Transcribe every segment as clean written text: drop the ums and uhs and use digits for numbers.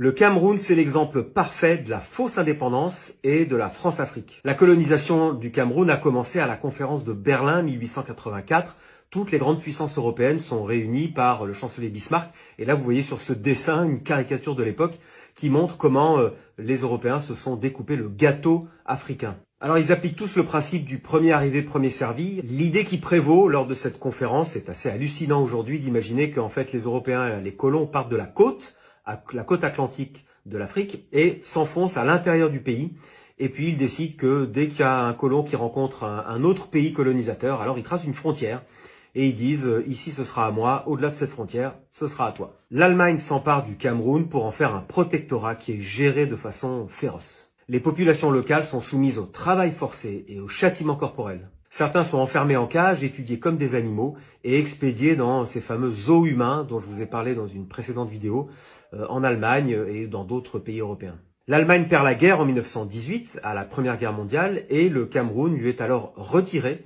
Le Cameroun, c'est l'exemple parfait de la fausse indépendance et de la France-Afrique. La colonisation du Cameroun a commencé à la conférence de Berlin 1884. Toutes les grandes puissances européennes sont réunies par le chancelier Bismarck. Et là, vous voyez sur ce dessin une caricature de l'époque qui montre comment les Européens se sont découpés le gâteau africain. Alors, ils appliquent tous le principe du premier arrivé, premier servi. L'idée qui prévaut lors de cette conférence, c'est assez hallucinant aujourd'hui d'imaginer qu'en fait les Européens, les colons partent de la côte atlantique de l'Afrique et s'enfoncent à l'intérieur du pays. Et puis ils décident que dès qu'il y a un colon qui rencontre un autre pays colonisateur, alors ils tracent une frontière et ils disent ici ce sera à moi, au-delà de cette frontière, ce sera à toi. L'Allemagne s'empare du Cameroun pour en faire un protectorat qui est géré de façon féroce. Les populations locales sont soumises au travail forcé et au châtiment corporel. Certains sont enfermés en cage, étudiés comme des animaux et expédiés dans ces fameux zoos humains dont je vous ai parlé dans une précédente vidéo en Allemagne et dans d'autres pays européens. L'Allemagne perd la guerre en 1918 à la Première Guerre mondiale et le Cameroun lui est alors retiré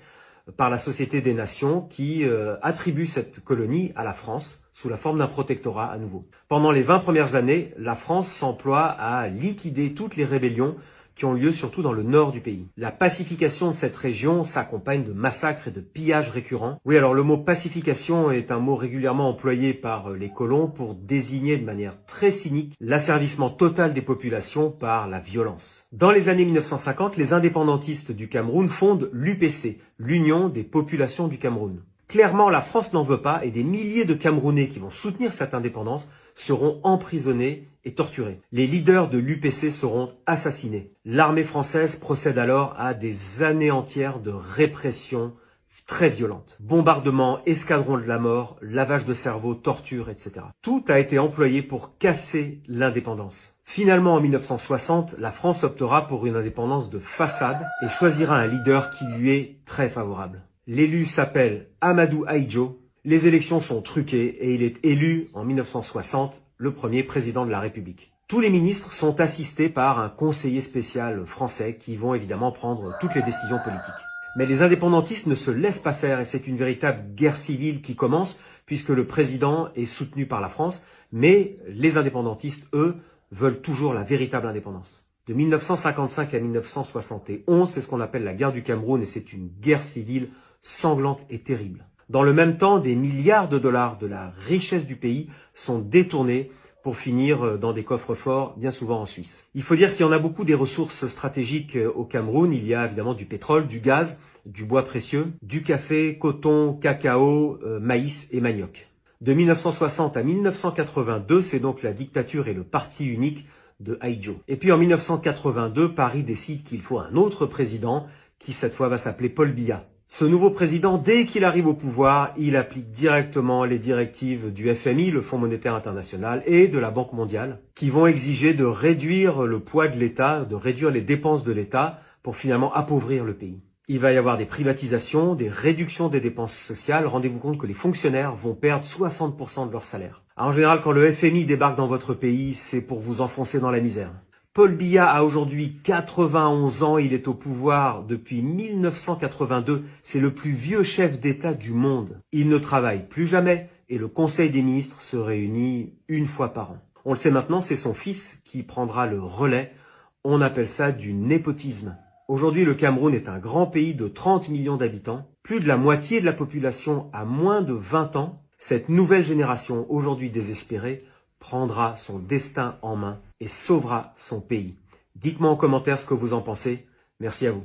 par la Société des Nations qui attribue cette colonie à la France sous la forme d'un protectorat à nouveau. Pendant les 20 premières années, la France s'emploie à liquider toutes les rébellions qui ont lieu surtout dans le nord du pays. La pacification de cette région s'accompagne de massacres et de pillages récurrents. Oui, alors le mot pacification est un mot régulièrement employé par les colons pour désigner de manière très cynique l'asservissement total des populations par la violence. Dans les années 1950, les indépendantistes du Cameroun fondent l'UPC, l'Union des populations du Cameroun. Clairement, la France n'en veut pas et des milliers de Camerounais qui vont soutenir cette indépendance seront emprisonnés et torturés. Les leaders de l'UPC seront assassinés. L'armée française procède alors à des années entières de répression très violente. Bombardements, escadrons de la mort, lavage de cerveau, torture, etc. Tout a été employé pour casser l'indépendance. Finalement, en 1960, la France optera pour une indépendance de façade et choisira un leader qui lui est très favorable. L'élu s'appelle Amadou Ahidjo. Les élections sont truquées et il est élu en 1960 le premier président de la République. Tous les ministres sont assistés par un conseiller spécial français qui vont évidemment prendre toutes les décisions politiques. Mais les indépendantistes ne se laissent pas faire et c'est une véritable guerre civile qui commence puisque le président est soutenu par la France, mais les indépendantistes, eux, veulent toujours la véritable indépendance. De 1955 à 1971, c'est ce qu'on appelle la guerre du Cameroun et c'est une guerre civile sanglante et terrible. Dans le même temps, des milliards de dollars de la richesse du pays sont détournés pour finir dans des coffres-forts, bien souvent en Suisse. Il faut dire qu'il y en a beaucoup des ressources stratégiques au Cameroun. Il y a évidemment du pétrole, du gaz, du bois précieux, du café, coton, cacao, maïs et manioc. De 1960 à 1982, c'est donc la dictature et le parti unique de Ahidjo. Et puis en 1982, Paris décide qu'il faut un autre président qui cette fois va s'appeler Paul Biya. Ce nouveau président, dès qu'il arrive au pouvoir, il applique directement les directives du FMI, le Fonds monétaire international, et de la Banque mondiale, qui vont exiger de réduire le poids de l'État, de réduire les dépenses de l'État pour finalement appauvrir le pays. Il va y avoir des privatisations, des réductions des dépenses sociales. Rendez-vous compte que les fonctionnaires vont perdre 60% de leur salaire. Alors, en général, quand le FMI débarque dans votre pays, c'est pour vous enfoncer dans la misère. Paul Biya a aujourd'hui 91 ans, il est au pouvoir depuis 1982, c'est le plus vieux chef d'État du monde. Il ne travaille plus jamais et le Conseil des ministres se réunit une fois par an. On le sait maintenant, c'est son fils qui prendra le relais, on appelle ça du népotisme. Aujourd'hui, le Cameroun est un grand pays de 30 millions d'habitants, plus de la moitié de la population a moins de 20 ans. Cette nouvelle génération, aujourd'hui désespérée, prendra son destin en main et sauvera son pays. Dites-moi en commentaire ce que vous en pensez. Merci à vous.